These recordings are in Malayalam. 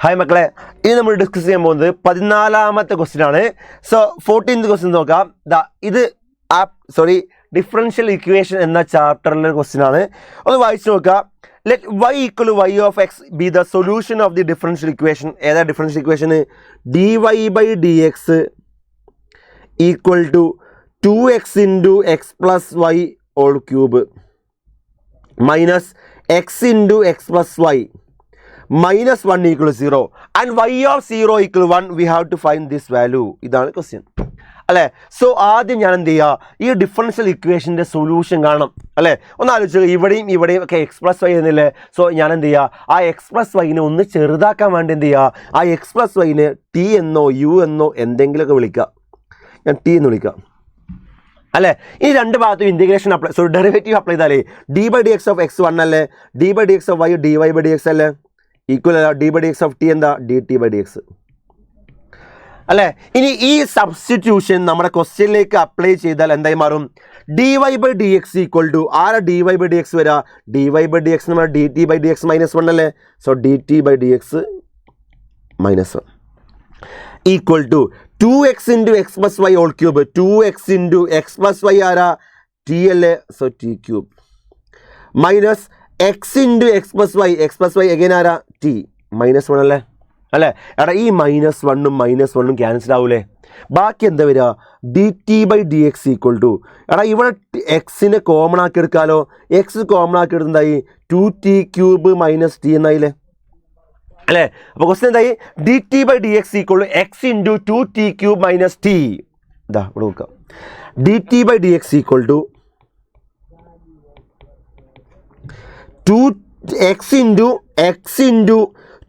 ഹായ് മക്കളെ, ഇനി നമ്മൾ ഡിസ്കസ് ചെയ്യാൻ പോകുന്നത് 14ാമത്തെ ക്വസ്റ്റ്യൻ ആണ്. സോ 14th ക്വസ്റ്റ്യൻ നോക്കാം. ഇത് ഡിഫറൻഷ്യൽ ഇക്വേഷൻ എന്ന ചാപ്റ്ററിലെ ക്വസ്റ്റ്യൻ ആണ്. ഒന്ന് വായിച്ചു നോക്കാം. Let y equal y of x be the solution of the differential equation. ഏതാ differential equation? dy/dx equal to 2x into X plus Y whole cube minus X into X plus y minus 1 equal 0 and y of 0 equal 1 we have to find this value. ഇതാണ് ക്വസ്റ്റ്യൻ അല്ലേ. സോ ആദ്യം ഞാൻ എന്ത് ചെയ്യുക, ഈ ഡിഫറൻഷ്യൽ ഇക്വേഷൻ്റെ സൊല്യൂഷൻ കാണണം അല്ലേ. ഒന്ന് ആലോചിക്കുക, ഇവിടെയും ഒക്കെ എക്സ് പ്ലസ് വൈ എന്നില്ലേ. സോ ഞാൻ എന്ത് ചെയ്യുക, ആ എക്സ് പ്ലസ് വൈനെ ഒന്ന് ചെറുതാക്കാൻ വേണ്ടി എന്ത് ചെയ്യുക, ആ എക്സ് പ്ലസ് വൈനെ ടി എന്നോ യു എന്നോ എന്തെങ്കിലുമൊക്കെ വിളിക്കുക. ഞാൻ ടി എന്ന് വിളിക്കുക അല്ലേ. ഈ രണ്ട് ഭാഗത്തും ഇൻറ്റഗ്രേഷൻ ഡെറിവേറ്റീവ് അപ്ലൈ ചെയ്താലേ d/dx ഓഫ് എക്സ് 1 അല്ലേ, d/dx ഓഫ് വൈ dy/dx അല്ലേ, ഈക്വൽ d/dx ഓഫ് ടി എന്താ dt/dx അല്ലേ. ഇനി ഈ സബ്സ്റ്റിറ്റ്യൂഷൻ നമ്മുടെ ക്വസ്റ്റ്യനിലേക്ക് അപ്ലൈ ചെയ്താൽ എന്തായി മാറും? dy/dx ഈക്വൽ ടു ആരാ dy/dx വരിക? dy/dx നമ്മൾ dt/dx -1 അല്ലേ. So dt/dx -1 equal to 2x into X plus Y whole cube. 2x into X plus Y ആരാ? ടി അല്ലേ. So T cube minus X into X plus Y again ആരാ? ടി -1 അല്ലേ. എടാ ഈ -1 ക്യാൻസൽ ആവൂലേ. ബാക്കി എന്താ വരിക? dt/dx ഈക്വൽ ടു എടാ ഇവിടെ എക്സിനെ കോമൺ ആക്കി എടുക്കാമല്ലോ. എക്സ് കോമൺ ആക്കി എടുത്തായി 2t ക്യൂബ് മൈനസ് ടി എന്നായില്ലേ അല്ലേ. അപ്പോൾ ക്വസ്റ്റ്യൻ എന്തായി? dt/dx equal to X into 2t cube minus T. ഇതാ ഇവിടെ നോക്കാം. dt/dx equal to 2x into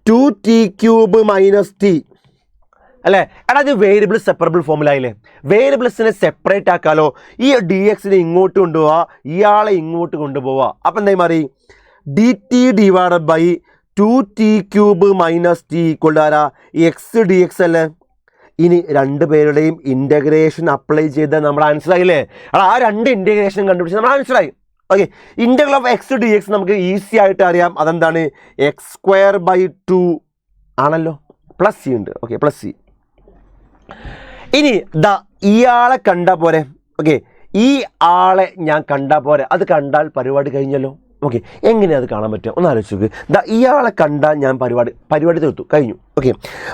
2t cube minus T അല്ലേ. എടാ ഇത് വേരിയബിൾ സെപ്പറബിൾ ഫോമിലായില്ലേ. വേരിയബിൾസിനെ സെപ്പറേറ്റ് ആക്കാലോ. ഈ ഡി എക്സിനെ ഇങ്ങോട്ട് കൊണ്ടുപോവുക, ഇയാളെ ഇങ്ങോട്ട് കൊണ്ടുപോവുക. അപ്പം എന്തായി മാറി? dt/2t cube minus T equal to ആരാ? എക്സ് ഡി എക്സ് അല്ലേ. ഇനി രണ്ട് പേരുടെയും ഇൻ്റഗ്രേഷൻ അപ്ലൈ ചെയ്ത് നമ്മുടെ ആൻസർ ആയില്ലേ. ആ രണ്ട് ഇൻ്റഗ്രേഷൻ കണ്ടുപിടിച്ച് നമ്മുടെ ആൻസർ ആയി. Okay, integral of X D X നമുക്ക് ഈസി ആയിട്ട് അറിയാം. അതെന്താണ്? x²/2 ആണല്ലോ, പ്ലസ് സി ഉണ്ട്. Okay, plus C. ഇനി ഇയാളെ കണ്ടാൽ പോരെ. ഓക്കെ, ഈ ആളെ ഞാൻ കണ്ടാൽ പോരെ. അത് കണ്ടാൽ പരിപാടി കഴിഞ്ഞല്ലോ. ഓക്കെ, എങ്ങനെയാണ് അത് കാണാൻ പറ്റുക? ഒന്ന് ആലോചിച്ച് നോക്ക്. ഇയാളെ കണ്ടാൽ ഞാൻ പരിപാടി തീർത്തു, കഴിഞ്ഞു. ഓക്കെ,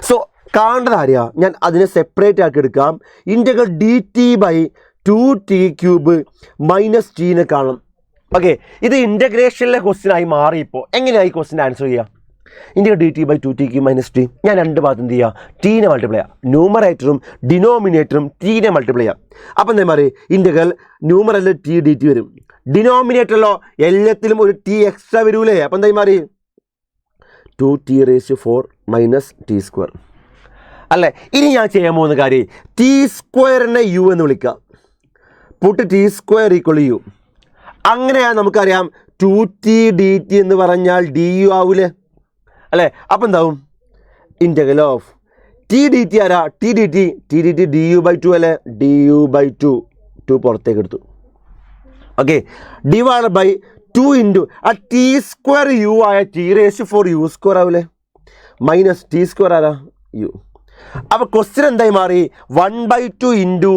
സോ കാണേണ്ടത് ആരെയാ? ഞാൻ അതിനെ സെപ്പറേറ്റ് ആക്കി എടുക്കാം. ഇൻ്റഗ്രൽ dt/2t ക്യൂബ് മൈനസ് ടീനെ കാണണം. ഓക്കെ, ഇത് ഇൻ്റഗ്രേഷനിലെ ക്വസ്റ്റ്യൻ ആയി മാറി. ഇപ്പോൾ എങ്ങനെയായി ക്വസ്റ്റ്യൻ ആൻസർ ചെയ്യുക? Integral dt/2t cube minus T. ഞാൻ രണ്ട് ഭാഗത്ത് എന്ത് ചെയ്യുക? ടീനെ മൾട്ടിപ്ലൈ ചെയ്യുക. ന്യൂമറേറ്ററും ഡിനോമിനേറ്ററും ടീനെ മൾട്ടിപ്ലൈ ചെയ്യാം. അപ്പം എന്താ മാറി? ഇൻ്റഗ്രൽ ന്യൂമറൽ ടി dt വരും. ഡിനോമിനേറ്ററിലോ എല്ലാത്തിലും ഒരു ടി എക്സ്ട്രാ വരൂലേ. അപ്പം എന്തായി മാറി? 2t⁴ മൈനസ് t² അല്ലേ. ഇനി ഞാൻ ചെയ്യാൻ പോകുന്ന കാര്യം t² യു എന്ന് വിളിക്കാം. Put t² equal to. U നമുക്കറിയാം 2t dt എന്ന് പറഞ്ഞാൽ du ആവൂലേ അല്ലേ. അപ്പം എന്താവും? ഇൻ്റഗ്രൽ ഓഫ് ടി dt ആരാ? ടി dt du/2 അല്ലേ. du/2 പുറത്തേക്ക് എടുത്തു. ഓക്കെ, /2 ഇൻറ്റു ആ t² യു ആയ t⁴ u² ആവൂലേ. മൈനസ് t² ആരാ? യു. അപ്പോൾ ക്വസ്റ്റ്യൻ എന്തായി മാറി? 1/2 into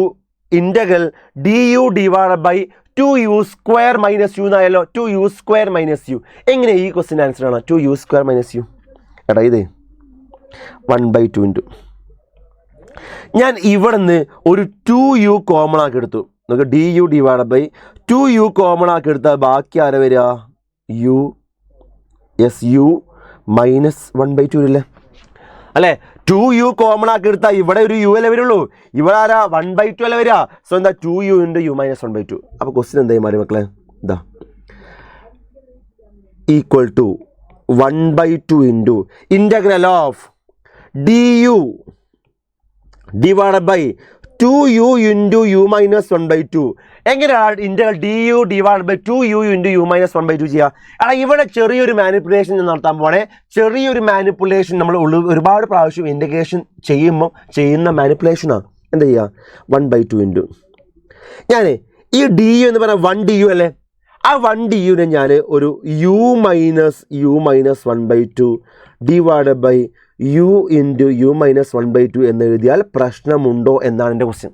integral du/2u² minus u എന്നായല്ലോ. 2u² minus u. എങ്ങനെ ഈ ക്വസ്റ്റ്യൻ ആൻസർ ആണ്? 2u² minus U. എടാ ഇത് 1/2 ഇൻറ്റു ഞാൻ ഇവിടെ നിന്ന് ഒരു 2u കോമൺ ആക്കി എടുത്തു. നമുക്ക് du/2u കോമൺ ആക്കി എടുത്താൽ ബാക്കി ആരെ വരിക? യു. യു മൈനസ് 1/2 അല്ലേ അല്ലേ. 2u കോമൺ ആക്കി എടുത്താൽ ഇവിടെ ഒരു യു അല്ലേ വരുള്ളൂ. ഇവിടെ ആരാ? 1/2 അല്ലേ വരിക. സോ എന്താ? 2u into U minus 1/2. അപ്പോൾ ക്വസ്റ്റ്യൻ എന്തായി മാറി മക്കളെ? Equal to 1/2 into integral of du/2u into U minus 1/2. എങ്ങനെയാണ് integral du/2u into U minus 1/2 ചെയ്യുക? അല്ല ഇവിടെ ചെറിയൊരു മാനിപ്പുലേഷൻ നടത്താൻ പോകണേ. ചെറിയൊരു മാനിപ്പുലേഷൻ നമ്മൾ ഒരുപാട് പ്രാവശ്യം ഇൻ്റഗ്രേഷൻ ചെയ്യുമ്പോൾ ചെയ്യുന്ന മാനിപ്പുലേഷനാണ്. എന്താ ചെയ്യുക? 1/2 ഇൻറ്റു ഞാൻ ഈ du എന്ന് പറഞ്ഞാൽ 1du അല്ലേ. ആ 1duനെ ഞാൻ ഒരു u minus 1/2 divide by U into U minus 1/2 എന്ന് എഴുതിയാൽ പ്രശ്നമുണ്ടോ എന്നാണ് എൻ്റെ ക്വസ്റ്റ്യൻ.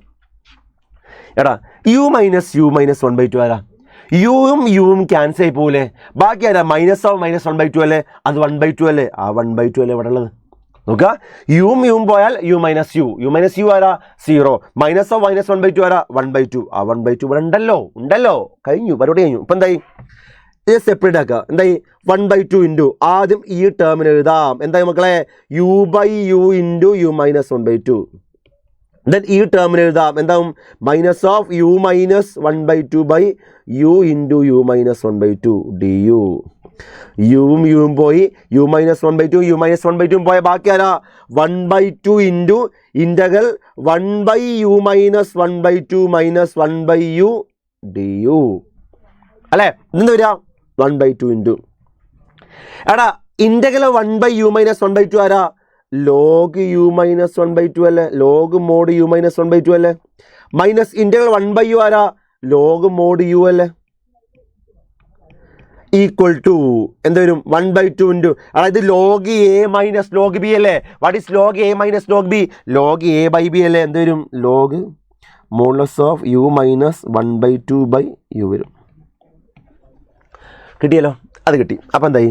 എടാ യു മൈനസ് 1/2 ആരാ? യുവും യുവും ക്യാൻസൽ ആയി പോകില്ലേ? ബാക്കി ആരാ? -1/2 അല്ലേ? അത് 1/2 അല്ലേ? ആ 1/2 അല്ലേ ഇവിടെ ഉള്ളത്? നോക്കുക, യുവും പോയാൽ യു മൈനസ് യു ആരാ? 0. -1/2 ആരാ? 1/2. ആ 1/2 ഇവിടെ ഉണ്ടല്ലോ. കഴിഞ്ഞു, പരിപാടി കഴിഞ്ഞു. ഇപ്പം എന്തായി? ഇത് സെപ്പറേറ്റ് ആക്കുക. എന്തായി? 1/2 ഇൻറ്റു ആദ്യം ഈ ടേമിന് എഴുതാം. എന്തായി മക്കളെ? u/u into U minus 1/2. Then ഈ ടേമിന് എഴുതാം. എന്താവും? -u minus 1/2 by U into U minus 1/2 du. യുവും പോയി, യു മൈനസ് 1/2 പോയ ബാക്കി ആരാ? 1/2 into integral 1/u minus 1/2 minus 1/u du അല്ലേ? ഇതെന്ത് വരിക? 1/2 ഇൻറ്റു എടാ ഇൻ്റഗ്രൽ 1/u മൈനസ് 1/2 ആരാ? ലോഗ് യു മൈനസ് 1/2 അല്ലേ? ലോഗ് മോഡ് യു മൈനസ് 1/2 അല്ലേ? മൈനസ് ഇൻ്റഗ്രൽ 1/u ആരാ? ലോഗ് മോഡ് യു അല്ലേ? ഈക്വൽ ടു എന്ത് വരും? 1/2 ഇൻറ്റു അതായത് log a minus log b അല്ലേ? What is log a minus log b? Log a by b അല്ലേ? എന്ത് വരും? Log modulus of u minus 1/2 by u വരും. കിട്ടിയല്ലോ? അത് കിട്ടി. അപ്പം എന്തായി?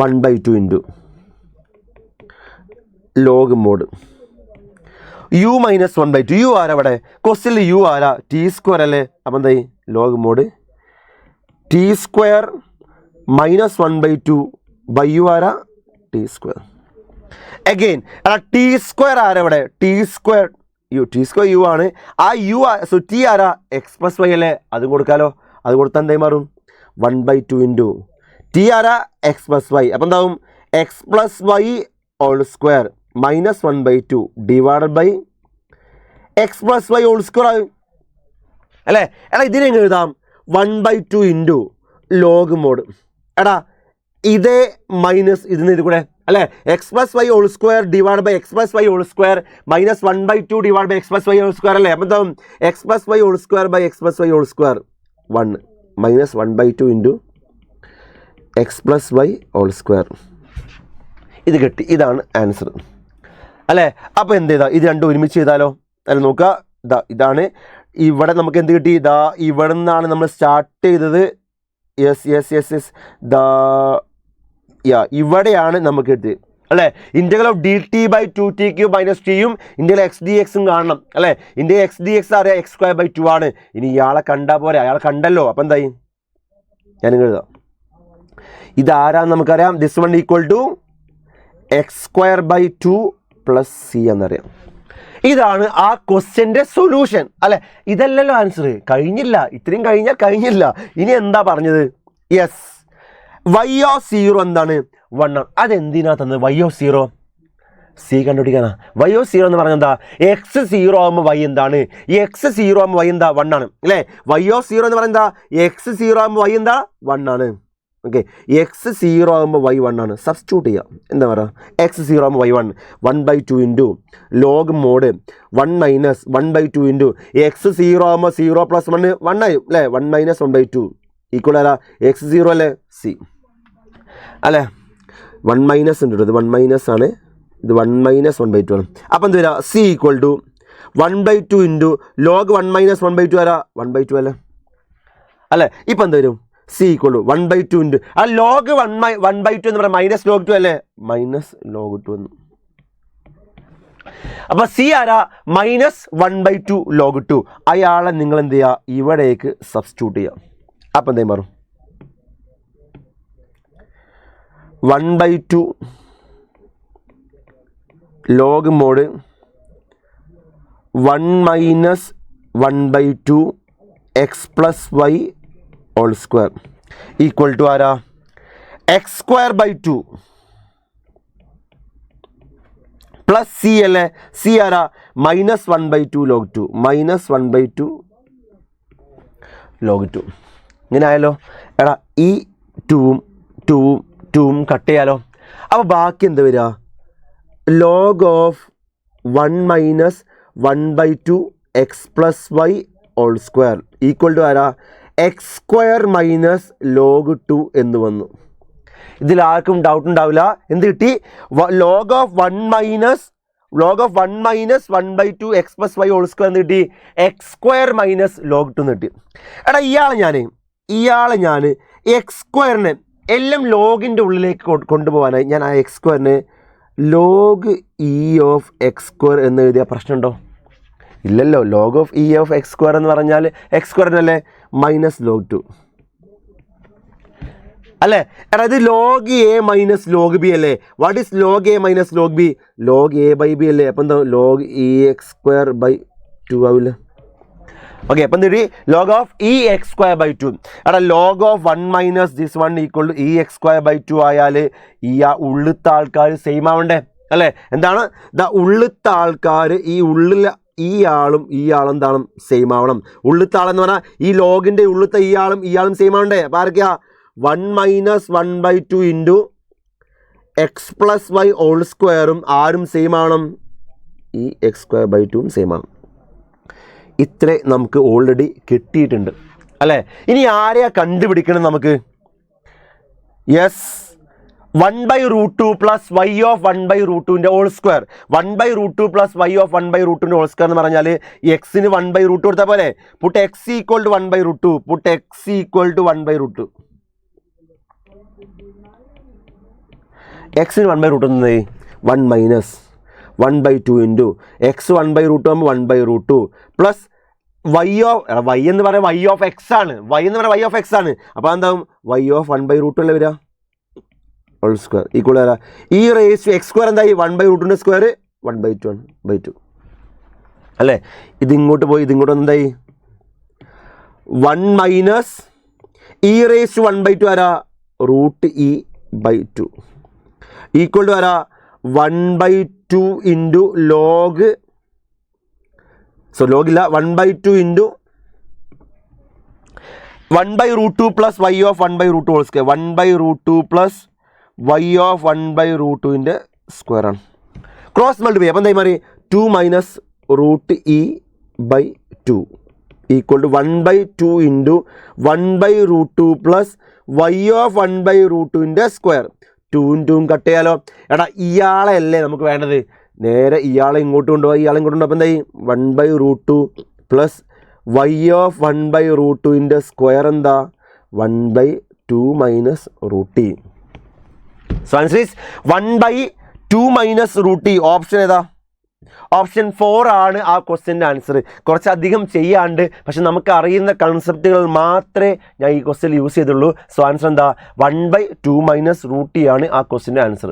1/2 into log mod u minus 1/2. U ആരാ ഇവിടെ? ക്വസ്റ്റ്യനിൽ യു ആരാ? t² അല്ലേ? അപ്പം എന്തായി? Log mod t² minus 1/2 by U ആരാ? t². അഗെയിൻ എടാ t² ആരാ ഇവിടെ? t² യു ആണ്. ആ യു ടി ആരാ? x+y അല്ലേ? അതും കൊടുക്കാലോ. അത് കൊടുത്താൽ എന്തായി മാറും? 1/2 ഇൻറ്റു ടി ആരാ? x+y. അപ്പം എന്താവും? x+y whole square minus 1/2 divided by x+y whole square ആകും അല്ലേ? എടാ ഇതിനെ എങ്ങനെ എഴുതാം? 1/2 ഇൻറ്റു ലോഗ് മോഡ്. എടാ ഇതേ മൈനസ് ഇത് കൂടെ അല്ലേ? x+y whole square divide by x+y whole square minus 1/2 divide by x+y whole square അല്ലേ? അപ്പം എന്താവും? x+y whole square by x+y whole square 1 minus 1/2 into x+y whole square. ഇത് കിട്ടി. ഇതാണ് ആൻസർ അല്ലേ? അപ്പോൾ എന്ത് ചെയ്താൽ ഇത് രണ്ടും ഒരുമിച്ച് ചെയ്താലോ? അല്ല നോക്കുക, ഇതാണ് ഇവിടെ നമുക്ക് എന്ത് കിട്ടി? ഇവിടെ നിന്നാണ് നമ്മൾ സ്റ്റാർട്ട് ചെയ്തത്. യെസ് ഇവിടെയാണ് നമുക്ക് കിട്ടിയത് അല്ലേ? ഇൻ്റഗ്രൽ ഓഫ് dt/2t³ മൈനസ് ടിയും ഇൻ്റഗ്രൽ x/dx കാണണം അല്ലേ? ഇൻ്റഗ്രൽ x/dx അറിയാം x²/2 ആണ്. ഇനി ഇയാളെ കണ്ടാൽ പോരെ? അയാളെ കണ്ടല്ലോ. അപ്പം എന്തായി? ഞാനിങ്ങനെ എഴുതാം. ഇതാരാന്ന് നമുക്കറിയാം. This one equal to x²/2 plus c എന്നറിയാം. ഇതാണ് ആ ക്വസ്റ്റ്യൻ്റെ സൊല്യൂഷൻ അല്ലേ? ഇതല്ലല്ലോ ആൻസർ. കഴിഞ്ഞില്ല. ഇത്രയും കഴിഞ്ഞില്ല. ഇനി എന്താ പറഞ്ഞത്? യെസ്, y0 എന്താണ്? 1 ആണ്. അതെന്തിനാ തന്നത്? y0 c കണ്ടുപിടിക്കാനാ. y0 എന്ന് പറഞ്ഞാൽ എന്താ? x0 ആകുമ്പോൾ y എന്താണ്? x0 ആകുമ്പോൾ y എന്താ? 1 ആണ് അല്ലേ? y0 എന്ന് പറഞ്ഞാൽ എന്താ? x0 ആകുമ്പോൾ y എന്താ? 1 ആണ്. ഓക്കെ, x0 ആകുമ്പോൾ y 1 ആണ്. സബ്സ്റ്റിറ്റ്യൂട്ട് ചെയ്യാം. എന്താ പറയുക? x0 ആകുമ്പോൾ y 1 1/2 into log mod 1 minus 1/2 into x0 ആകുമ്പോൾ 0 പ്ലസ് 1 1 ആയി അല്ലേ? 1 മൈനസ് 1/2 ഈക്വൽ ആരാ? x0 അല്ലേ? c അല്ലേ? 1 മൈനസ് ഉണ്ട്. ഇത് 1 മൈനസ് ആണ്. ഇത് 1 മൈനസ് 1/2 ആണ്. അപ്പം എന്ത് വരിക? c equal to 1/2 into log 1 minus 1/2 ആരാ? 1/2 അല്ലേ? അല്ലേ? ഇപ്പം എന്ത് വരും? c ഈക്വൽ ടു 1/2 ഇൻറ്റു ആ ലോഗ് 1/2 എന്ന് പറയാം മൈനസ് ലോഗ് 2 അല്ലേ? മൈനസ് ലോഗ് 2 എന്ന്. അപ്പോൾ c ആരാ? Minus 1/2 log 2. അയാളെ നിങ്ങൾ എന്ത് ചെയ്യുക? ഇവിടേക്ക് സബ്സ്റ്റിറ്റ്യൂട്ട് ചെയ്യുക. അപ്പം എന്തേ മാറും? 1/2 log mod 1 minus 1/2 x+y whole square equal to ആരാ? x²/2 പ്ലസ് c അല്ലേ? c ആരാ? Minus 1/2 log 2 minus 1/2 log 2. ഇങ്ങനെ ആയാലോ? എടാ ഈ 2ഉം കട്ട് ചെയ്യാലോ. അപ്പോൾ ബാക്കി എന്താ വരിക? Log of 1 minus 1/2 x+y whole square equal to ആരാ? x² മൈനസ് ലോഗ് 2 എന്ന് വന്നു. ഇതിൽ ആർക്കും ഡൗട്ട് ഉണ്ടാവില്ല. എന്ത് കിട്ടി? Log of 1 minus 1/2 x plus Y whole square എന്ന് കിട്ടി. എക്സ് സ്ക്വയർ മൈനസ് ലോഗ് 2 എന്ന് കിട്ടി. എടാ ഇയാളെ ഞാൻ എക്സ് സ്ക്വയറിനെ എല്ലാം ലോഗിൻ്റെ ഉള്ളിലേക്ക് കൊണ്ടുപോകാനായി ഞാൻ ആ എക്സ് സ്ക്വയറിന് log E of X square എന്ന് എഴുതിയ പ്രശ്നമുണ്ടോ? ഇല്ലല്ലോ. Log of E of X square എന്ന് പറഞ്ഞാൽ എക്സ് സ്ക്വയറിനല്ലേ മൈനസ് ലോഗ് 2 അല്ലേ? എടാ ഇത് log a minus log b അല്ലേ? What is log a minus log b? Log a by b അല്ലേ? അപ്പം എന്താ log e x square by 2 ആവില്ല? ഓക്കെ, അപ്പം എന്ത് log of e x square by 2. എടാ log of 1 minus this 1 equal to e x square by 2 ആയാൽ ഈ ഉള്ളിലത്തെ ആൾക്കാർ സെയിം ആവണ്ടേ അല്ലേ? എന്താണ് ഉള്ളിലത്തെ ആൾക്കാർ ഈ ആളും എന്താണ് സെയിം ആവണം. ഉള്ളിലത്തെ ആളെന്ന് പറഞ്ഞാൽ ഈ ലോഗിൻ്റെ ഉള്ളിലത്തെ ഈ ആളും സെയിം ആവണ്ടേ? അപ്പോൾ ആരൊക്കെയാ? 1 minus 1/2 into X plus Y whole സ്ക്വയറും ആരും സെയിം ആവണം. ഈ എക്സ് സ്ക്വയർ ബൈ 2 സെയിം ആണ്. ഇത്ര നമുക്ക് ഓൾറെഡി കിട്ടിയിട്ടുണ്ട് അല്ലേ? ഇനി ആരെയാ കണ്ടുപിടിക്കണം നമുക്ക്? യെസ്, 1/√2 പ്ലസ് വൈ ഓഫ് 1/√2ൻ്റെ whole square. 1/√2 plus y of 1/√2ൻ്റെ ഹോൾ സ്ക്വയർ എന്ന് പറഞ്ഞാൽ എക്സിന് 1/√2 കൊടുത്താൽ പോലെ. Put x equal to 1/√2. Put x equal to 1/√2. എക്സിന് 1/√2 എന്നേ 1 മൈനസ് 1/2 ഇൻറ്റു എക്സ് 1/√2 ആകുമ്പോൾ 1/√2 പ്ലസ് വൈ എന്ന് പറയുന്നത് വൈ ഓഫ് എക്സ് ആണ്. അപ്പോൾ എന്താവും? വൈ ഓഫ് 1/√2 അല്ലേ വരിക? ഹോൾ സ്ക്വയർ ഈക്വൽ ആരാ? ഈ റേസ് എക്സ് സ്ക്വയർ എന്തായി? 1/√2ൻ്റെ സ്ക്വയർ 1/2 അല്ലേ? ഇതിങ്ങോട്ട് പോയി ഇതിങ്ങോട്ട് എന്തായി? 1 മൈനസ് ഇ റേസ് 1/2 ആരാ? Root e by 2 equal to ആരാ? 1/2 ഇൻറ്റു ലോഗ് ലോഗില്ല 1/2 into 1/√2 plus y of 1/√2 whole square. 1/√2 plus y of 1/√2ൻ്റെ സ്ക്വയർ ആണ്. Cross multiply. അപ്പം എന്തായി മാറി? 2 minus root e by 2 equal to 1/2 into 1/√2 plus y of 1/√2ൻ്റെ സ്ക്വയർ. 2 കട്ട് ചെയ്യാലോ. എടാ ഇയാളെ അല്ലേ നമുക്ക് വേണ്ടത്? നേരെ ഇയാളെ ഇങ്ങോട്ട് കൊണ്ടുപോയി. അപ്പം എന്തായി? 1/√2 പ്ലസ് വൈ ഓഫ് 1/√2ൻ്റെ സ്ക്വയർ എന്താ? 1/2 minus root e. So answer is 1/2 minus root e. Option ഏതാ? ഓപ്ഷൻ 4 ആണ് ആ ക്വസ്റ്റ്യൻ്റെ ആൻസർ. കുറച്ചധികം ചെയ്യാണ്ട്, പക്ഷെ നമുക്ക് അറിയുന്ന കൺസെപ്റ്റുകൾ മാത്രമേ ഞാൻ ഈ ക്വസ്റ്റ്യൻ യൂസ് ചെയ്തുള്ളൂ. സോ ആൻസർ എന്താ? 1/2 മൈനസ് റൂട്ട് ഇ ആണ് ആ ക്വസ്റ്റ്യൻ്റെ ആൻസർ.